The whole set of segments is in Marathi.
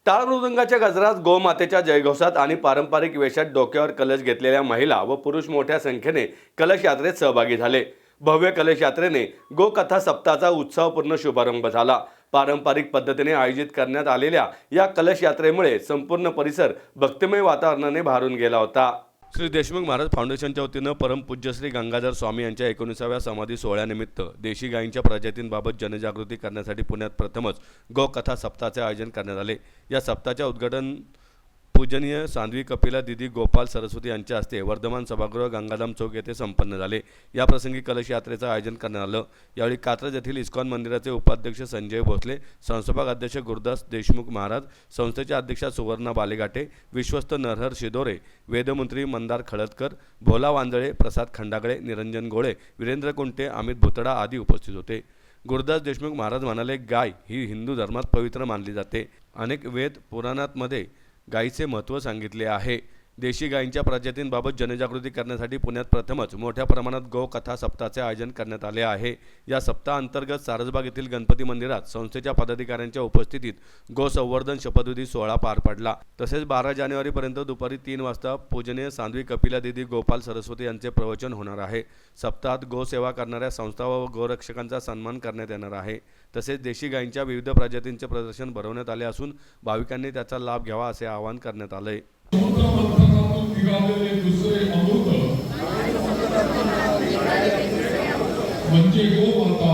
टाळ मृदुंगाच्या गजरात, गोमातेच्या जयघोषात आणि पारंपरिक वेशात डोक्यावर कलश घेतलेल्या महिला व पुरुष मोठ्या संख्येने कलश यात्रेत सहभागी झाले। भव्य कलश यात्रेने गोकथा सप्ताहाचा उत्सवपूर्ण शुभारंभ झाला। पारंपरिक पद्धतीने आयोजित करण्यात आलेल्या या कलश यात्रेमुळे संपूर्ण परिसर भक्तिमय वातावरणाने भारून गेला होता। श्री देशमुख महाराज फाउंडेशनच्या वतीनं परमपूज्य श्री गंगाधर स्वामी यांच्या 19व्या समाधी सोहळ्यानिमित्त देशी गायींच्या प्रजातींबाबत जनजागृती करण्यासाठी पुण्यात प्रथमच गोकथा सप्ताहाचे आयोजन करण्यात आले। या सप्ताहाचे उद्घाटन पूजनीय साध्वी कपिला दिदी गोपाल सरस्वती यांच्या हस्ते वर्धमान सभागृह गंगाधाम चौक येथे संपन्न झाले। या प्रसंगी कलश यात्रेचं आयोजन करण्यात आलं। यावेळी कात्रज येथील इस्कॉन मंदिराचे उपाध्यक्ष संजय भोसले, संस्थापक अध्यक्ष गुरुदास देशमुख महाराज, संस्थेच्या अध्यक्षा सुवर्णा बालेघाटे, विश्वस्त नरहर शिदोरे, वेदमंत्री मंदार खळदकर, भोला वांजळे, प्रसाद खंडागळे, निरंजन गोळे, वीरेंद्र कुंटे, अमित भुतडा आदी उपस्थित होते। गुरुदास देशमुख महाराज म्हणाले, गाय ही हिंदू धर्मात पवित्र मानली जाते। अनेक वेद पुराणांमध्ये गायीचे महत्त्व सांगितले आहे। देशी गायींच्या प्रजातींबाबत जनजागृती करण्यासाठी पुण्यात प्रथमच मोठ्या प्रमाणात गोकथा सप्ताहाचे आयोजन करण्यात आले आहे। या सप्ताहाअंतर्गत सारसबाग येथील गणपती मंदिरात संस्थेच्या पदाधिकाऱ्यांच्या उपस्थितीत गोसंवर्धन शपथविधी सोहळा पार पडला। तसेच 12 जानेवारीपर्यंत दुपारी 3 वाजता पूजनीय साध्वी कपिला दिदी गोपाल सरस्वती यांचे प्रवचन होणार आहे। सप्ताहात गोसेवा करणाऱ्या संस्था व गोरक्षकांचा सन्मान करण्यात येणार आहे। तसेच देशी गायींच्या विविध प्रजातींचे प्रदर्शन भरवण्यात आले असून भाविकांनी त्याचा लाभ घ्यावा असे आवाहन करण्यात आले। निघालेले दुसरे अमृत म्हणजे गोमाता।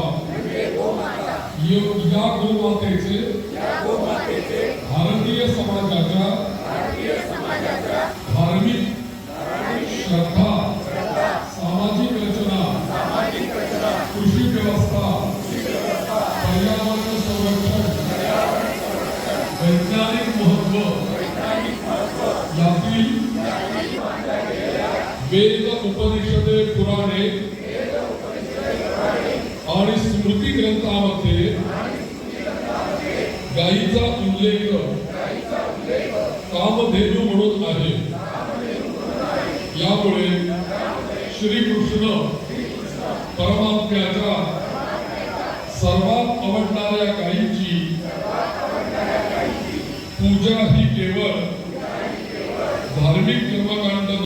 या गोमातेचे भारतीय समाजाच्या धार्मिक श्रद्धा, सामाजिक रचना, कृषी व्यवस्था, पर्यावरण संरक्षण, वैज्ञानिक महत्व यातील वेद, उपनिषदे, पुराणे आणि स्मृती ग्रंथामध्ये गायीचा उल्लेख कामधेनू म्हणून आहे। यामुळे श्रीकृष्ण परमात्म्याच्या सर्वात आवडणाऱ्या गायीची पूजा ही केवळ